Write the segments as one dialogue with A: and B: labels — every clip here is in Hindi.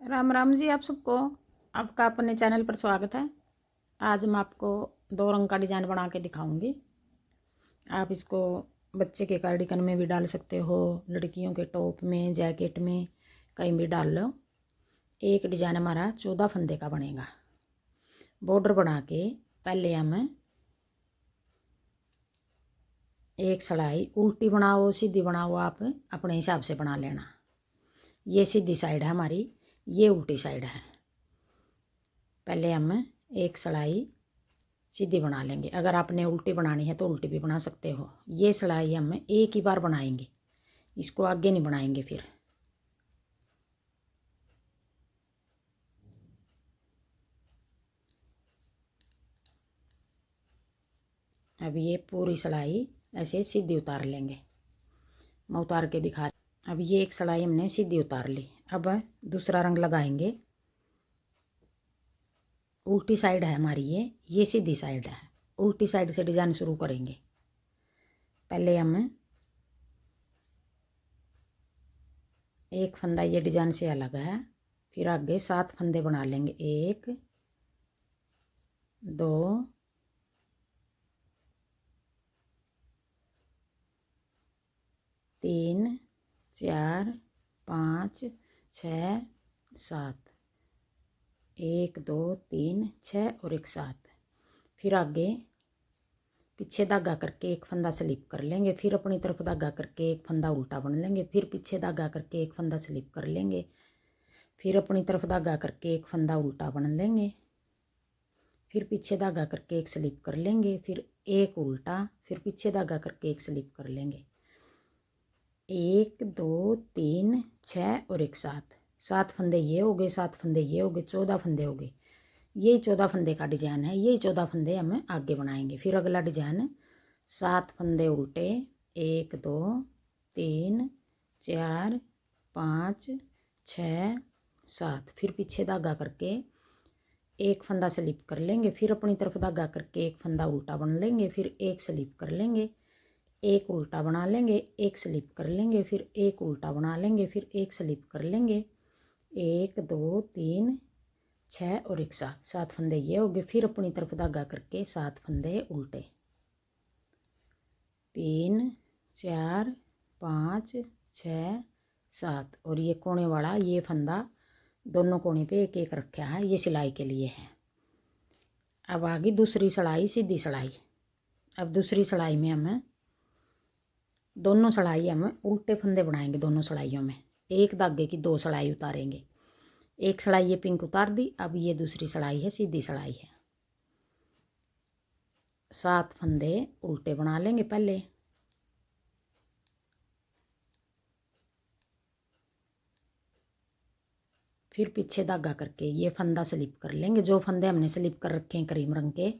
A: राम राम जी आप सबको। आपका अपने चैनल पर स्वागत है। आज मैं आपको 2 रंग का डिज़ाइन बना के दिखाऊंगी। आप इसको बच्चे के कार्डिगन में भी डाल सकते हो, लड़कियों के टॉप में, जैकेट में, कहीं भी डाल लो। एक डिज़ाइन हमारा 14 फंदे का बनेगा। बॉर्डर बना के पहले हम एक सिलाई उल्टी बनाओ सीधी बनाओ, आप अपने हिसाब से बना लेना। ये सीधी साइड है हमारी, ये उल्टी साइड है। पहले हम एक सिलाई सीधी बना लेंगे। अगर आपने उल्टी बनानी है तो उल्टी भी बना सकते हो। ये सिलाई हम एक ही बार बनाएंगे, इसको आगे नहीं बनाएंगे। फिर अब ये पूरी सिलाई ऐसे सीधी उतार लेंगे। मैं उतार के दिखा। अब ये एक सिलाई हमने सीधी उतार ली। अब दूसरा रंग लगाएंगे। उल्टी साइड है हमारी, ये सीधी साइड है। उल्टी साइड से डिजाइन शुरू करेंगे। पहले हम एक फंदा ये डिजाइन से अलग है, फिर आगे 7 फंदे बना लेंगे। 1 2 3 4 5 6 7, 1 2 3 6 और एक 7। फिर आगे पीछे धागा करके एक फंदा स्लिप कर लेंगे, फिर अपनी तरफ धागा करके एक फंदा उल्टा बन लेंगे, फिर पीछे धागा करके एक फंदा स्लिप कर लेंगे, फिर अपनी तरफ धागा करके एक फंदा उल्टा बन लेंगे, फिर पीछे धागा करके एक स्लिप कर लेंगे, फिर एक उल्टा, फिर पीछे धागा करके एक स्लिप कर लेंगे। 1 2 3 6 और एक 7। 7 फंदे ये हो गए, 7 फंदे ये हो गए, 14 फंदे हो गए। यही 14 फंदे का डिजाइन है। यही 14 फंदे हमें आगे बनाएंगे। फिर अगला डिजाइन 7 फंदे उल्टे, 1 2 3 4 5 6 7। फिर पीछे धागा करके एक फंदा स्लिप कर लेंगे, फिर अपनी तरफ धागा करके एक फंदा उल्टा बन लेंगे, फिर एक स्लिप कर लेंगे, एक उल्टा बना लेंगे, एक स्लिप कर लेंगे, फिर एक उल्टा बना लेंगे, फिर एक स्लिप कर लेंगे। 1 2 3 6 और एक 7। 7 फंदे ये हो गए। फिर अपनी तरफ धागा करके 7 फंदे उल्टे, 3 4 5 6 7। और ये कोने वाला ये फंदा दोनों कोने पे एक एक रखा है, ये सिलाई के लिए है। अब आगे दूसरी सिलाई सीधी सिलाई। अब दूसरी सिलाई में हम दोनों सिलाई हम उल्टे फंदे बनाएंगे। दोनों सिलाइयों में एक धागे की 2 सिलाई उतारेंगे। एक सिलाई ये पिंक उतार दी। अब ये दूसरी सिलाई है, सीधी सिलाई है। 7 फंदे उल्टे बना लेंगे पहले, फिर पीछे धागा करके ये फंदा स्लिप कर लेंगे। जो फंदे हमने स्लिप कर रखे हैं क्रीम रंग के,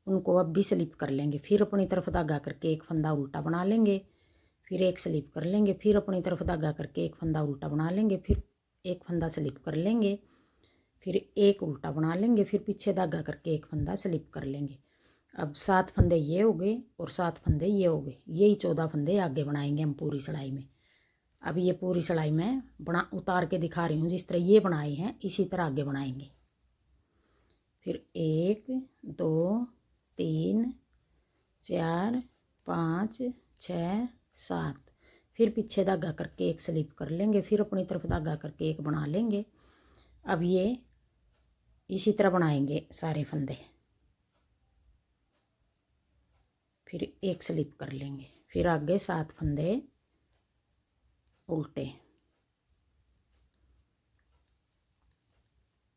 A: उनको अब भी स्लिप कर लेंगे। फिर अपनी तरफ धागा करके एक फंदा उल्टा बना लेंगे, फिर एक स्लिप कर लेंगे, फिर अपनी तरफ धागा करके एक फंदा उल्टा बना लेंगे, फिर एक फंदा स्लिप कर लेंगे, फिर एक उल्टा बना लेंगे, फिर पीछे धागा करके एक फंदा स्लिप कर लेंगे। अब 7 फंदे ये हो गए और 7 फंदे ये हो गए। यही 14 फंदे आगे बनाएंगे हम पूरी सिलाई में। अब ये पूरी सिलाई में बना उतार के दिखा रही हूँ। जिस तरह ये बनाए हैं इसी तरह आगे बनाएंगे। फिर 1 2 3 4 5 6 7। फिर पीछे धागा करके एक स्लिप कर लेंगे, फिर अपनी तरफ धागा करके एक बना लेंगे। अब ये इसी तरह बनाएंगे सारे फंदे। फिर एक स्लिप कर लेंगे, फिर आगे 7 फंदे उल्टे।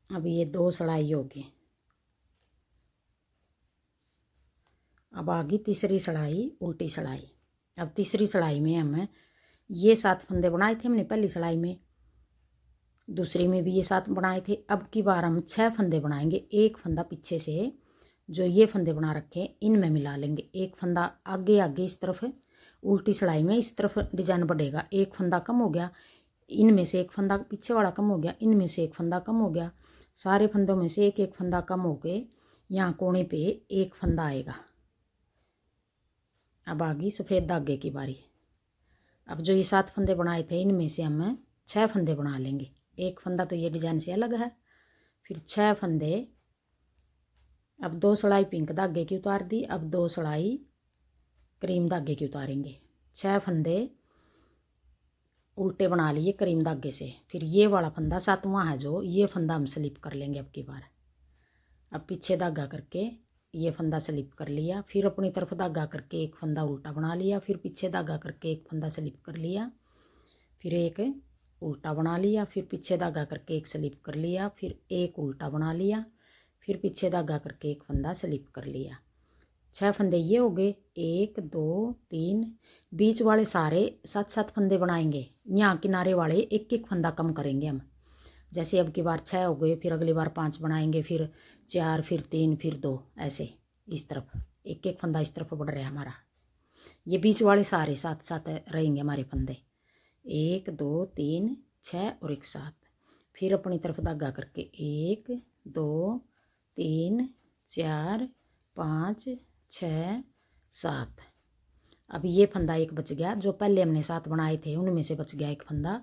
A: अब ये 2 सिलाई होगी। अब आगे तीसरी सिलाई उल्टी सिलाई। अब तीसरी सिलाई में हम ये 7 फंदे बनाए थे हमने पहली सिलाई में, दूसरी में भी ये 7 बनाए थे। अब की बार हम 6 फंदे बनाएंगे। एक फंदा पीछे से जो ये फंदे बना रखे इनमें मिला लेंगे। एक फंदा आगे आगे इस तरफ उल्टी सिलाई में इस तरफ डिजाइन बढ़ेगा। एक फंदा कम हो गया, इनमें से एक फंदा पीछे वाला कम हो गया, इनमें से एक फंदा कम हो गया। सारे फंदों में से एक एक फंदा कम हो गए। यहाँ कोने पे एक फंदा आएगा। अब आ गई सफ़ेद धागे की बारी। अब जो ये 7 फंदे बनाए थे इनमें से हम 6 फंदे बना लेंगे। एक फंदा तो ये डिजाइन से अलग है। फिर 6 फंदे, अब 2 सलाई पिंक धागे की उतार दी, अब 2 सलाई क्रीम धागे की उतारेंगे। 6 फंदे उल्टे बना लिए क्रीम धागे से। फिर ये वाला फंदा 7वां है जो, ये फंदा हम स्लिप कर लेंगे अब की बार। अब पीछे धागा करके ये फंदा स्लिप कर लिया, फिर अपनी तरफ धागा करके एक फंदा उल्टा बना लिया, फिर पीछे धागा करके एक फंदा स्लिप कर लिया, फिर एक उल्टा बना लिया, फिर पीछे धागा करके एक स्लिप कर लिया, फिर एक उल्टा बना लिया, फिर पीछे धागा करके एक फंदा स्लिप कर लिया। 6 फंदे ये हो गए। 1 2 3, बीच वाले सारे 7-7 फंदे बनाएंगे। यहाँ किनारे वाले एक एक फंदा कम करेंगे हम। जैसे अब की बार 6 हो गए, फिर अगली बार 5 बनाएंगे, फिर 4, फिर 3, फिर 2, ऐसे इस तरफ एक एक फंदा इस तरफ बढ़ रहा है हमारा। ये बीच वाले सारे 7-7 रहेंगे हमारे फंदे। 1 2 3 6 और एक 7। फिर अपनी तरफ धागा करके 1 2 3 4 5 6 7। अब ये फंदा एक बच गया, जो पहले हमने 7 बनाए थे उनमें से बच गया एक फंदा।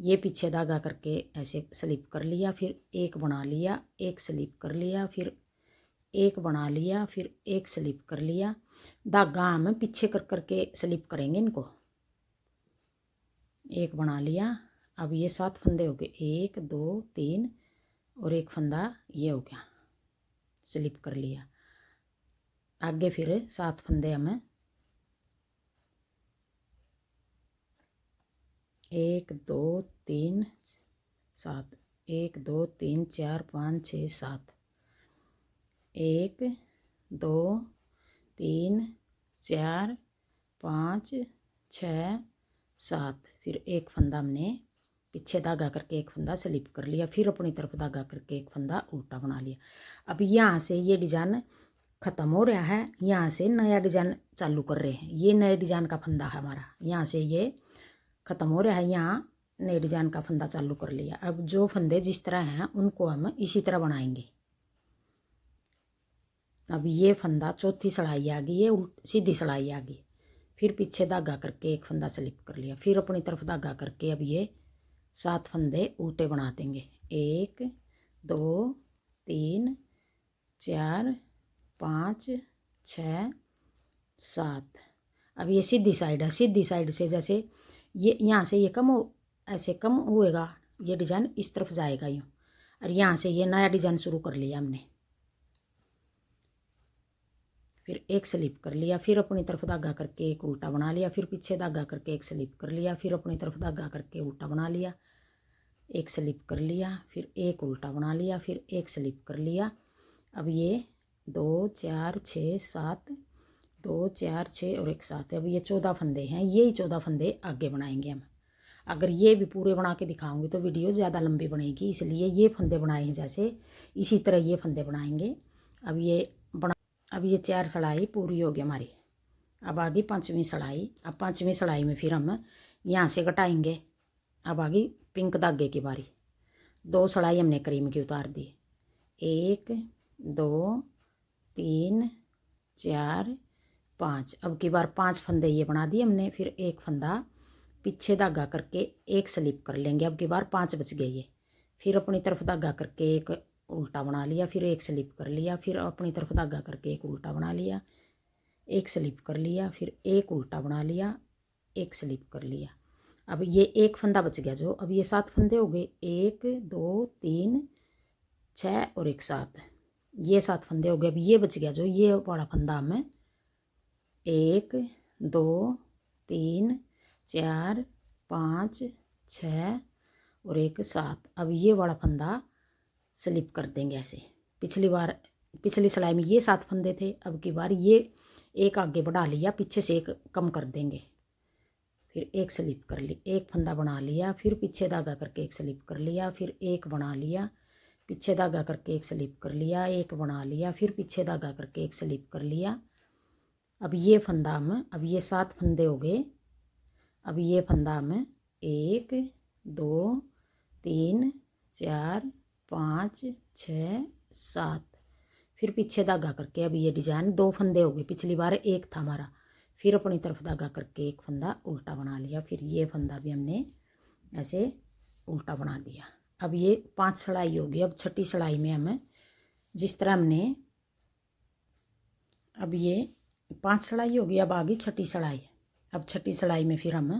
A: ये पीछे धागा करके ऐसे स्लिप कर लिया, फिर एक बना लिया, एक स्लिप कर लिया, फिर एक बना लिया, फिर एक स्लिप कर लिया। धागा हम पीछे कर करके स्लिप करेंगे इनको। एक बना लिया। अब ये 7 फंदे हो गए, 1 2 3 और एक फंदा ये हो गया, स्लिप कर लिया। आगे फिर 7 फंदे हमें 1 2 3 7, 1 2 3 4 5 6 7, 1 2 3 4 5 6 7। फिर एक फंदा हमने पीछे धागा करके एक फंदा स्लिप कर लिया, फिर अपनी तरफ धागा करके एक फंदा उल्टा बना लिया। अब यहाँ से ये डिजाइन ख़त्म हो रहा है, यहाँ से नया डिजाइन चालू कर रहे हैं। ये नए डिजाइन का फंदा है हमारा, यहाँ से ये ख़त्म हो रहा है, यहाँ नए डिजाइन का फंदा चालू कर लिया। अब जो फंदे जिस तरह हैं उनको हम इसी तरह बनाएंगे। अब ये फंदा चौथी सलाई आ गई, ये सीधी सलाई आ गई। फिर पीछे धागा करके एक फंदा स्लिप कर लिया, फिर अपनी तरफ धागा करके अब ये 7 फंदे उल्टे बना देंगे। 1 2 3 4 5 6 7। अब ये सीधी साइड है, सीधी साइड से जैसे ये यहाँ से ये कम हो, ऐसे कम होएगा, ये डिजाइन इस तरफ जाएगा यूँ। और यहाँ से ये नया डिजाइन शुरू कर लिया हमने। फिर एक स्लिप कर लिया, फिर अपनी तरफ धागा करके एक उल्टा बना लिया, फिर पीछे धागा करके एक स्लिप कर लिया, फिर अपनी तरफ धागा करके उल्टा बना लिया, एक स्लिप कर लिया, फिर एक उल्टा बना लिया, फिर एक स्लिप कर लिया। अब ये 2 4 6 7, 2 4 6 और एक 7। अब ये 14 फंदे हैं, यही 14 फंदे आगे बनाएंगे हम। अगर ये भी पूरे बना के दिखाऊंगी तो वीडियो ज़्यादा लंबी बनेगी, इसलिए ये फंदे बनाए हैं जैसे, इसी तरह ये फंदे बनाएंगे। अब ये 4 सलाई पूरी होगी हमारी। अब आ गई 5वीं सलाई। अब 5वीं सलाई में फिर हम यहाँ से घटाएंगे। अब आ गई पिंक धागे की बारी। 2 सलाई हमने क्रीम की उतार दी, 1 2 3 4 5। अब की बार 5 फंदे ये बना दिए हमने, फिर एक फंदा पीछे धागा करके एक स्लिप कर लेंगे। अब की बार 5 बच गए ये। फिर अपनी तरफ धागा करके एक उल्टा बना लिया, फिर एक स्लिप कर लिया, फिर अपनी तरफ धागा करके एक उल्टा बना लिया, एक स्लिप कर लिया, फिर एक उल्टा बना लिया, एक स्लिप कर लिया। अब ये एक फंदा बच गया जो, अब ये 7 फंदे हो गए, 1 2 3 6 और एक 7। ये 7 फंदे हो गए। अब ये बच गया जो, ये वाला फंदा हमें 1 2 3 4 5 6 और एक 7। अब ये वाला फंदा स्लिप कर देंगे ऐसे। पिछली सिलाई में ये 7 फंदे थे, अब की बार ये एक आगे बढ़ा लिया, पीछे से एक कम कर देंगे। फिर एक स्लिप कर ली, एक फंदा बना लिया, फिर पीछे धागा करके एक स्लिप कर लिया, फिर एक बना लिया, पीछे धागा करके एक स्लिप कर लिया, एक बना लिया, फिर पीछे धागा करके एक स्लिप कर लिया। अब ये फंदा हम, अब ये 7 फंदे हो गए। अब ये फंदा हम 1 2 3 4 5 6 7। फिर पीछे धागा करके अब ये डिजाइन 2 फंदे हो गए, पिछली बार एक था हमारा। फिर अपनी तरफ धागा करके एक फंदा उल्टा बना लिया, फिर ये फंदा भी हमने ऐसे उल्टा बना दिया। अब ये 5 सिलाई होगी। अब छठी सिलाई में हमें जिस तरह हमने, अब ये 5 सिलाई होगी, अब आगे छठी सिलाई। अब छठी सिलाई में फिर हम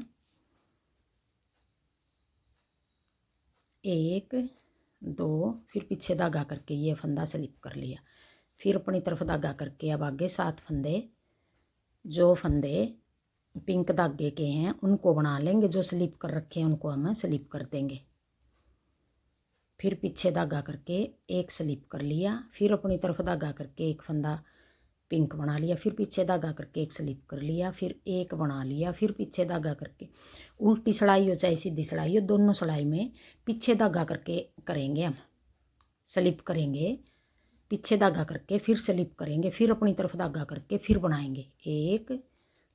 A: 1 2 फिर पीछे धागा करके ये फंदा स्लिप कर लिया, फिर अपनी तरफ धागा करके अब आगे 7 फंदे, जो फंदे पिंक धागे के हैं उनको बना लेंगे, जो स्लिप कर रखे हैं उनको हम स्लिप कर देंगे। फिर पीछे धागा करके एक स्लिप कर लिया, फिर अपनी तरफ धागा करके एक फंदा पिंक बना लिया, फिर पीछे धागा करके एक स्लिप कर लिया, फिर एक बना लिया, फिर पीछे धागा करके, उल्टी सिलाई हो चाहे सीधी सिलाई हो, दोनों सिलाई में पीछे धागा करके करेंगे हम, स्लिप करेंगे, पीछे धागा करके फिर स्लिप करेंगे, फिर अपनी तरफ धागा करके फिर बनाएंगे 1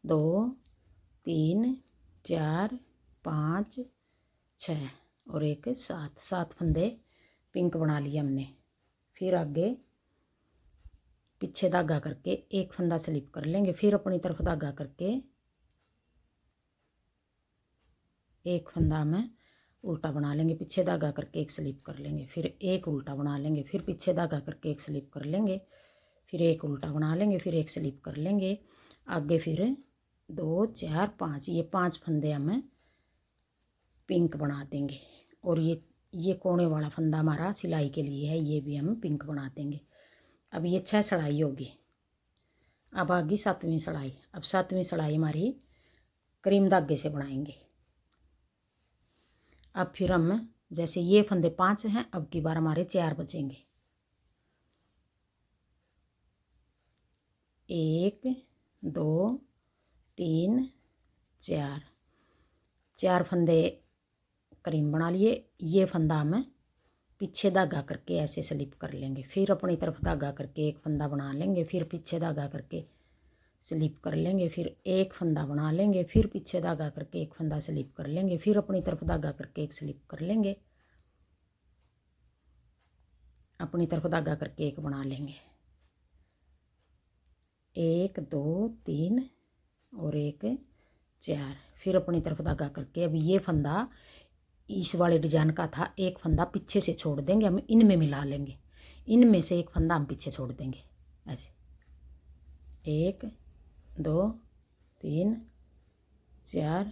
A: 2 3 4 5 6 और एक 7 फंदे पिंक बना लिए हमने। फिर आगे पीछे धागा करके एक फंदा स्लिप कर लेंगे, फिर अपनी तरफ धागा करके एक फंदा में उल्टा बना लेंगे, पीछे धागा करके एक स्लिप कर लेंगे, फिर एक उल्टा बना लेंगे, फिर पीछे धागा करके एक स्लिप कर लेंगे, फिर एक उल्टा बना लेंगे, फिर एक स्लिप कर लेंगे। आगे फिर 2 4 5 ये 5 फंदे हमें पिंक बना देंगे। और ये कोने वाला फंदा हमारा सिलाई के लिए है, ये भी हम पिंक बना देंगे। अब ये 6 सिलाई होगी। अब आगे 7वीं सिलाई। अब 7वीं सिलाई हमारी क्रीम धागे से बनाएंगे। अब फिर हम जैसे ये फंदे 5 हैं, अब की बार हमारे 4 बचेंगे। 1 2 3 4 फंदे क्रीम बना लिए। ये फंदा हम पीछे धागा करके ऐसे स्लिप कर लेंगे, फिर अपनी तरफ धागा करके एक फंदा बना लेंगे, फिर पीछे धागा करके स्लिप कर लेंगे, फिर एक फंदा बना लेंगे, फिर पीछे धागा करके एक फंदा स्लिप कर लेंगे, फिर अपनी तरफ धागा करके एक स्लिप कर लेंगे, अपनी तरफ धागा करके एक बना लेंगे। 1 2 3 और एक 4, फिर अपनी तरफ धागा करके, अब ये फंदा इस वाले डिजाइन का था, एक फंदा पीछे से छोड़ देंगे, हम इनमें मिला लेंगे, इनमें से एक फंदा हम पीछे छोड़ देंगे ऐसे। 1 2 3 4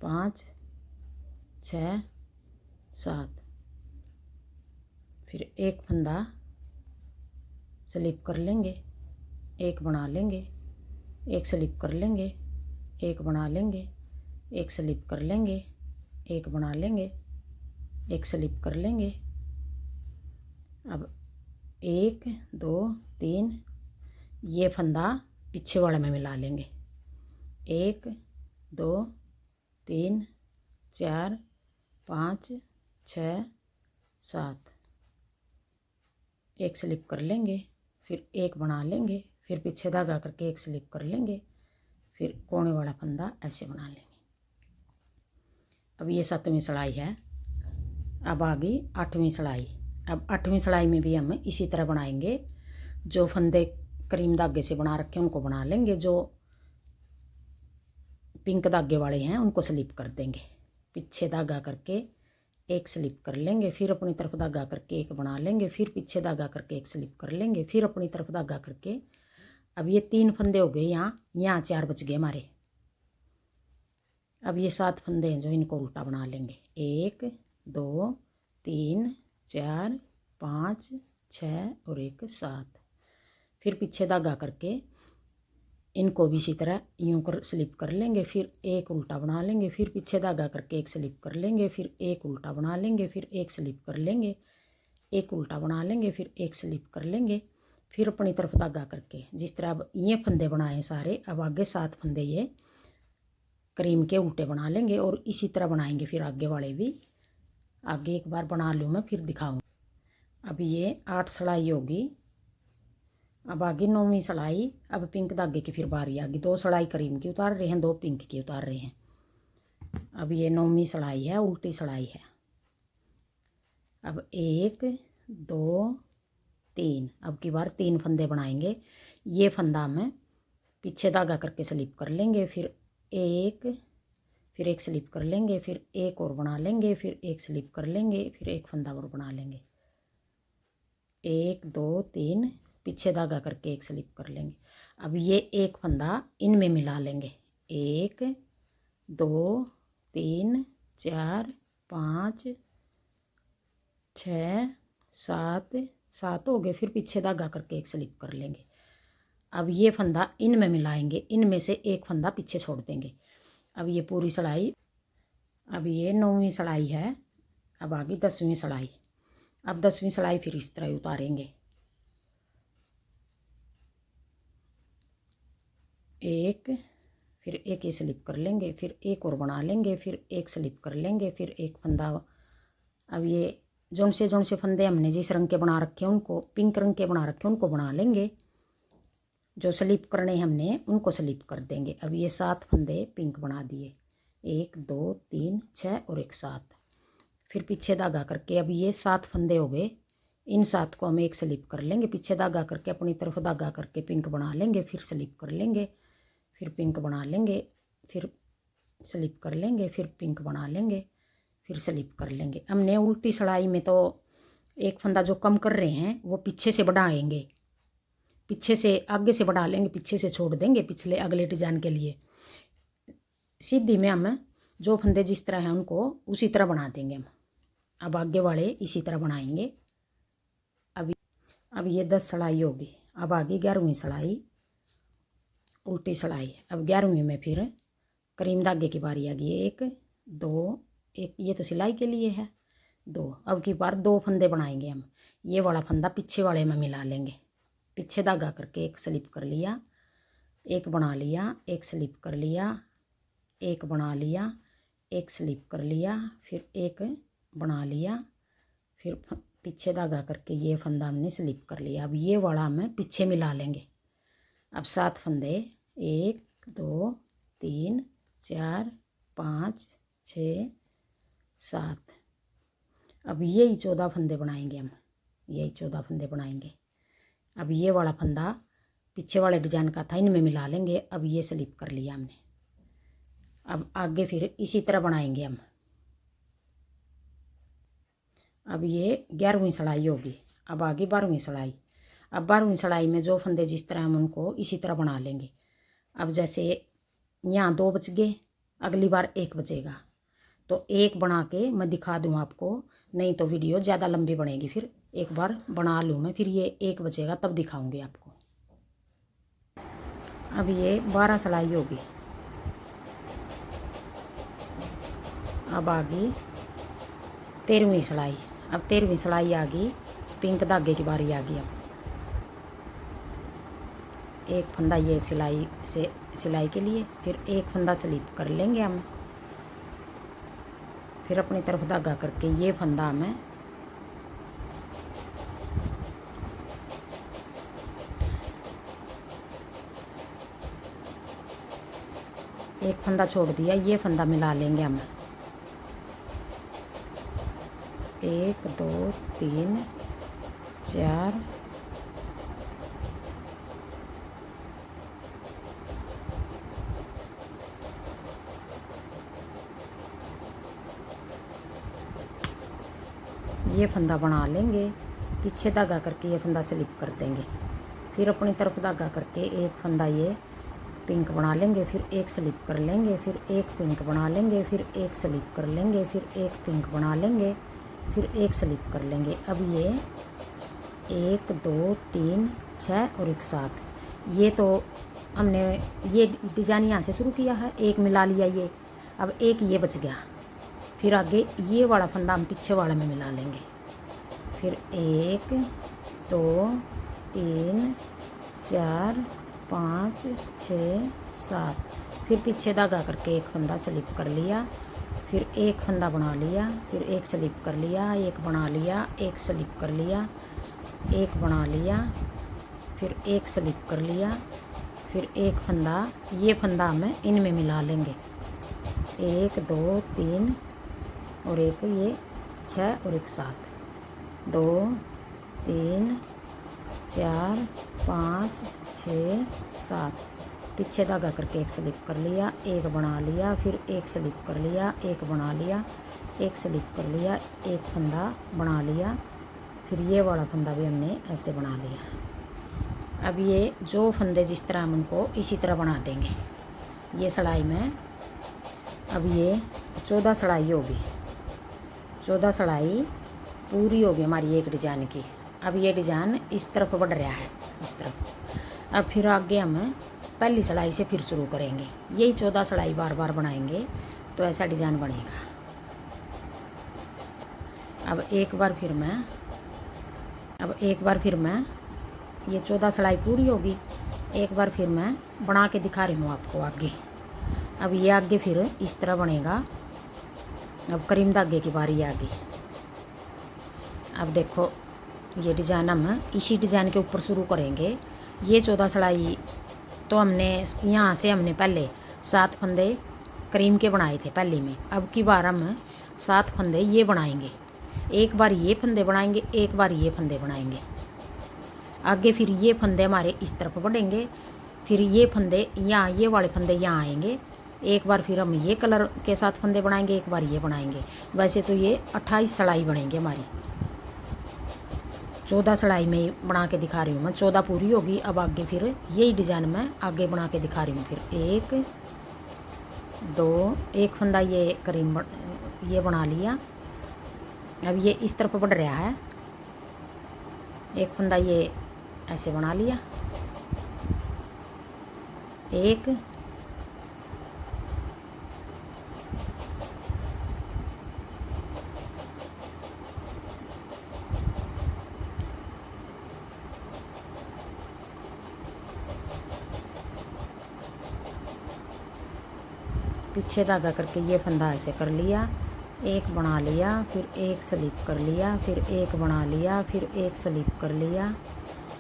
A: 5 6 7, फिर एक फंदा स्लिप कर लेंगे, एक बना लेंगे, एक स्लिप कर लेंगे, एक बना लेंगे, एक स्लिप कर लेंगे, एक बना लेंगे, एक स्लिप कर लेंगे। अब 1 2 3 ये फंदा पीछे वाले में मिला लेंगे। 1 2 3 4 5 6 7, एक स्लिप कर लेंगे, फिर एक बना लेंगे, फिर पीछे धागा करके एक स्लिप कर लेंगे, फिर कोने वाला फंदा ऐसे बना लेंगे। अब ये 7वीं सिलाई है। अब आगे 8वीं सिलाई। अब 8वीं सिलाई में भी हम इसी तरह बनाएंगे, जो फंदे क्रीम धागे से बना रखे हैं उनको बना लेंगे, जो पिंक धागे वाले हैं उनको स्लिप कर देंगे, पीछे धागा करके एक स्लिप कर लेंगे, फिर अपनी तरफ धागा करके एक बना लेंगे, फिर पीछे धागा करके एक स्लिप कर लेंगे, फिर अपनी तरफ धागा करके। अब ये 3 फंदे हो गए, यहाँ 4 बच गए हमारे। अब ये 7 फंदे हैं जो इनको उल्टा बना लेंगे। 1 2 3 4 5 6 और एक 7, फिर पीछे धागा करके इनको भी इसी तरह यूं कर स्लिप कर लेंगे, फिर एक उल्टा बना लेंगे, फिर पीछे धागा करके एक स्लिप कर लेंगे, फिर एक उल्टा बना लेंगे, फिर एक स्लिप कर लेंगे, एक उल्टा बना लेंगे, फिर एक स्लिप कर लेंगे, फिर अपनी तरफ धागा करके जिस तरह अब ये फंदे बनाए सारे, अब आगे 7 फंदे ये क्रीम के उल्टे बना लेंगे और इसी तरह बनाएंगे फिर आगे वाले भी। आगे एक बार बना लूँ मैं, फिर दिखाऊँ। अब ये 8 सिलाई होगी। अब आगे 9वीं सिलाई। अब पिंक धागे की फिर बारी आ गई। 2 सिलाई क्रीम की उतार रहे हैं, 2 पिंक की उतार रहे हैं। अब ये 9वीं सिलाई है, उल्टी सिलाई है। अब 1 2 3, अब की बार 3 फंदे बनाएंगे। ये फंदा में पीछे धागा करके स्लिप कर लेंगे, फिर एक, फिर एक स्लिप कर लेंगे, फिर एक और बना लेंगे, फिर एक स्लिप कर लेंगे, फिर एक फंदा और बना लेंगे। 1 2 3 पीछे धागा करके एक स्लिप कर लेंगे। अब ये एक फंदा इनमें मिला लेंगे। 1 2 3 4 5 6 7 हो गए। फिर पीछे धागा करके एक स्लिप कर लेंगे। अब ये फंदा इनमें मिलाएंगे, इनमें से एक फंदा पीछे छोड़ देंगे। अब ये पूरी सिलाई, अब ये 9वीं सिलाई है। अब आगे 10वीं सिलाई। अब 10वीं सिलाई फिर इस तरह उतारेंगे। एक, फिर एक ये स्लिप कर लेंगे, फिर एक और बना लेंगे, फिर एक स्लिप कर लेंगे, फिर एक फंदा। अब ये जौन से फंदे हमने जिस रंग के बना रखे हैं उनको, पिंक रंग के बना रखे हैं उनको बना लेंगे। जो स्लिप करने हमने उनको स्लिप कर देंगे। अब ये 7 फंदे पिंक बना दिए। 1 2 3 6 और एक 7। फिर पीछे धागा करके अब ये 7 फंदे हो गए। इन 7 को हम एक स्लिप कर लेंगे, पीछे धागा करके अपनी तरफ धागा करके पिंक बना लेंगे, फिर स्लिप कर लेंगे, फिर पिंक बना लेंगे, फिर स्लिप कर लेंगे, फिर पिंक बना लेंगे, फिर स्लिप कर लेंगे। हमने उल्टी सिलाई में तो एक फंदा जो कम कर रहे हैं वो पीछे से बढ़ाएंगे, पीछे से आगे से बढ़ा लेंगे, पीछे से छोड़ देंगे पिछले अगले डिजाइन के लिए। सीधी में हम जो फंदे जिस तरह हैं उनको उसी तरह बना देंगे हम। अब आगे वाले इसी तरह बनाएंगे। अब ये 10 सिलाई होगी। अब आगे 11वीं सिलाई उल्टी सिलाई। अब 11वीं में फिर करीम धागे की बारी आ गई। 1 2 1, ये तो सिलाई के लिए है 2। अब की बार 2 फंदे बनाएंगे हम। ये वाला फंदा पीछे वाले में मिला लेंगे, पीछे धागा करके एक स्लिप कर लिया, एक बना लिया, एक स्लिप कर लिया, एक बना लिया, एक स्लिप कर लिया, फिर एक बना लिया, फिर पीछे धागा करके ये फंदा हमने स्लिप कर लिया। अब ये वाला हम पीछे मिला लेंगे। अब 7 फंदे 1 2 3 4 5 6 7। अब यही 14 फंदे बनाएंगे हम, यही 14 फंदे बनाएंगे। अब ये वाला फंदा पीछे वाले डिजाइन का था, इनमें मिला लेंगे। अब ये स्लिप कर लिया हमने। अब आगे फिर इसी तरह बनाएंगे हम। अब ये 11वीं सिलाई होगी। अब आगे 12वीं सिलाई। अब 12वीं सिलाई में जो फंदे जिस तरह हम उनको इसी तरह बना लेंगे। अब जैसे यहाँ 2 बच गए, अगली बार 1 बचेगा, तो 1 बना के मैं दिखा दूँ आपको, नहीं तो वीडियो ज़्यादा लंबी बनेगी। फिर एक बार बना लूँ मैं, फिर ये 1 बचेगा तब दिखाऊंगी आपको। अब ये 12 सिलाई होगी। अब आ गई 13वीं सिलाई। अब 13वीं सिलाई आ गई, पिंक धागे की बारी आ गई। अब एक फंदा ये सिलाई के लिए, फिर एक फंदा स्लिप कर लेंगे हम, फिर अपनी तरफ धागा करके ये फंदा हमें एक फंदा छोड़ दिया, ये फंदा मिला लेंगे हम। 1 2 3 4 ये फंदा बना लेंगे, पीछे धागा करके ये फंदा स्लिप कर देंगे, फिर अपनी तरफ धागा करके एक फंदा ये पिंक बना लेंगे, फिर एक स्लिप कर लेंगे, फिर एक पिंक बना लेंगे, फिर एक स्लिप कर लेंगे, फिर एक पिंक बना लेंगे, फिर एक स्लिप कर लेंगे। अब ये 1 2 3 6 और एक 7। ये तो हमने ये डिज़ाइन यहाँ से शुरू किया है, एक मिला लिया ये। अब एक ये बच गया, फिर आगे ये वाला फंदा हम पीछे वाले में मिला लेंगे। फिर 1 2 3 4 5 6 7, फिर पीछे धागा करके एक फंदा स्लिप कर लिया, फिर एक फंदा बना लिया, फिर एक स्लिप कर लिया, एक बना लिया, एक स्लिप कर लिया, एक बना लिया, फिर एक स्लिप कर लिया, फिर एक फंदा, ये फंदा हमें इनमें मिला लेंगे। 1 2 3 और एक ये 6 और एक 7, 2 3 4 5 6 7, पीछे धागा करके एक स्लिप कर लिया, एक बना लिया, फिर एक स्लिप कर लिया, एक बना लिया, एक स्लिप कर लिया, एक फंदा बना लिया, फिर ये वाला फंदा भी हमने ऐसे बना लिया। अब ये जो फंदे जिस तरह हम उनको इसी तरह बना देंगे ये सिलाई में। अब ये 14 सिलाई होगी, 14 सिलाई पूरी होगी हमारी एक डिजाइन की। अब ये डिजाइन इस तरफ बढ़ रहा है, इस तरफ। अब फिर आगे हम पहली सिलाई से फिर शुरू करेंगे, यही 14 सिलाई बार बार बनाएंगे तो ऐसा डिजाइन बनेगा। अब एक बार फिर मैं ये 14 सिलाई पूरी होगी, एक बार फिर मैं बना के दिखा रही हूँ आपको आगे। अब ये आगे फिर इस तरह बनेगा। अब करीम धागे की बारी आ गई। अब देखो ये डिजाइन हम इसी डिजाइन के ऊपर शुरू करेंगे। ये 14 सिलाई तो हमने यहाँ से हमने पहले 7 फंदे करीम के बनाए थे पहली में। अब की बार हम 7 फंदे ये बनाएंगे, एक बार ये फंदे बनाएंगे, एक बार ये फंदे बनाएंगे। आगे फिर ये फंदे हमारे इस तरफ बढ़ेंगे, फिर ये फंदे यहाँ, ये वाले फंदे यहाँ आएंगे। एक बार फिर हम ये कलर के साथ फंदे बनाएंगे, एक बार ये बनाएंगे। वैसे तो ये 28 सिलाई बनेंगे हमारी, 14 सिलाई में बना के दिखा रही हूँ मैं, 14 पूरी होगी। अब आगे फिर यही डिज़ाइन में आगे बना के दिखा रही हूँ। फिर 1 2 एक फंदा ये करीम ये बना लिया। अब ये इस तरफ बढ़ रहा है, एक फंदा ये ऐसे बना लिया, एक पीछे धागा करके ये फंदा ऐसे कर लिया, एक बना लिया, फिर एक स्लिप कर लिया, फिर एक बना लिया, फिर एक स्लिप कर लिया,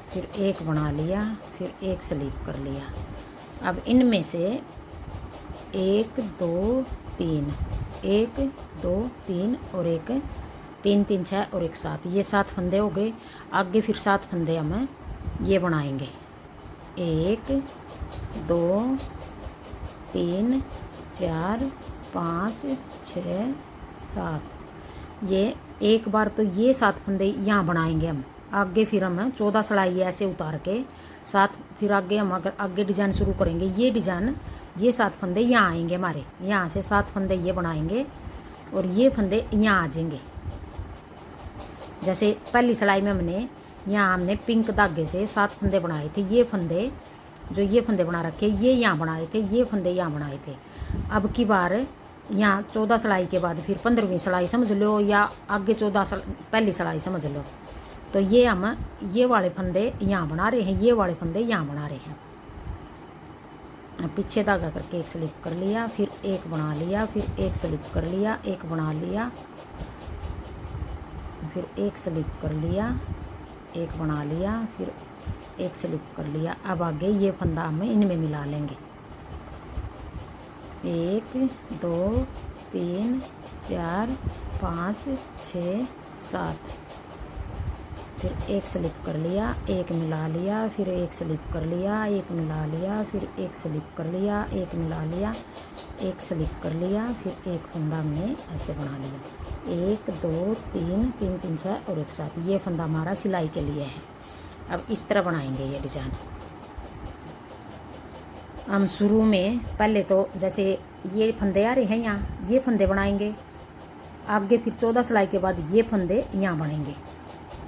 A: फिर एक बना लिया, फिर एक स्लिप कर लिया। अब इनमें से 1 2 3 1 2 3 और एक 3 3 6 और एक 7, ये 7 फंदे हो गए। आगे फिर 7 फंदे हम ये बनाएंगे, 1 2 3 4 5 6 7। ये एक बार तो ये 7 फंदे यहाँ बनाएंगे हम। आगे फिर हम 14 सिलाई ऐसे उतार के 7, फिर आगे हम अगर आगे डिज़ाइन शुरू करेंगे, ये डिज़ाइन ये 7 फंदे यहाँ आएंगे हमारे, यहाँ से 7 फंदे ये बनाएंगे और ये फंदे यहाँ आ जाएंगे। जैसे पहली सिलाई में हमने पिंक धागे से 7 फंदे बनाए थे, ये फंदे जो ये फंदे बना रखे ये यहाँ बनाए थे, ये फंदे यहाँ बनाए थे। अब की बार यहाँ 14 सिलाई के बाद फिर 15वीं सिलाई समझ लो, या आगे 14 पहली सिलाई समझ लो, तो ये हम ये वाले फंदे यहाँ बना रहे हैं, ये वाले फंदे यहाँ बना रहे हैं। अब पीछे धागा करके एक स्लिप कर लिया, फिर एक बना लिया, फिर एक स्लिप कर लिया, एक बना लिया, फिर एक स्लिप कर लिया, एक बना लिया, फिर एक स्लिप कर लिया। अब आगे ये फंदा हम इनमें मिला लेंगे, 1 2 3 4 5 6 7, फिर एक स्लिप कर लिया, एक मिला लिया, फिर एक स्लिप कर लिया, एक मिला लिया, फिर एक स्लिप कर लिया, एक मिला लिया, एक स्लिप कर लिया, फिर एक फंदा हमने ऐसे बना लिया, 1 2 3 3 3 6 और एक 7। ये फंदा हमारा सिलाई के लिए है। अब इस तरह बनाएंगे ये डिज़ाइन। हम शुरू में पहले तो जैसे ये फंदे आ रहे हैं यहाँ, ये फंदे बनाएंगे। आगे फिर 14 सिलाई के बाद ये फंदे यहाँ बनेंगे,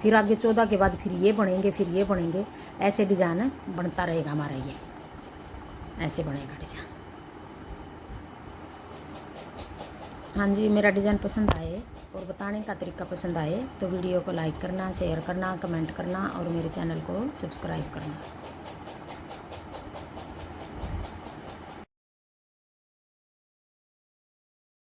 A: फिर आगे 14 के बाद फिर ये बनेंगे, फिर ये बनेंगे। ऐसे डिज़ाइन बनता रहेगा हमारा, ये ऐसे बनेगा डिज़ाइन। हाँ जी, मेरा डिज़ाइन पसंद आए और बताने का तरीका पसंद आए तो वीडियो को लाइक करना, शेयर करना, कमेंट करना और मेरे चैनल को सब्सक्राइब करना।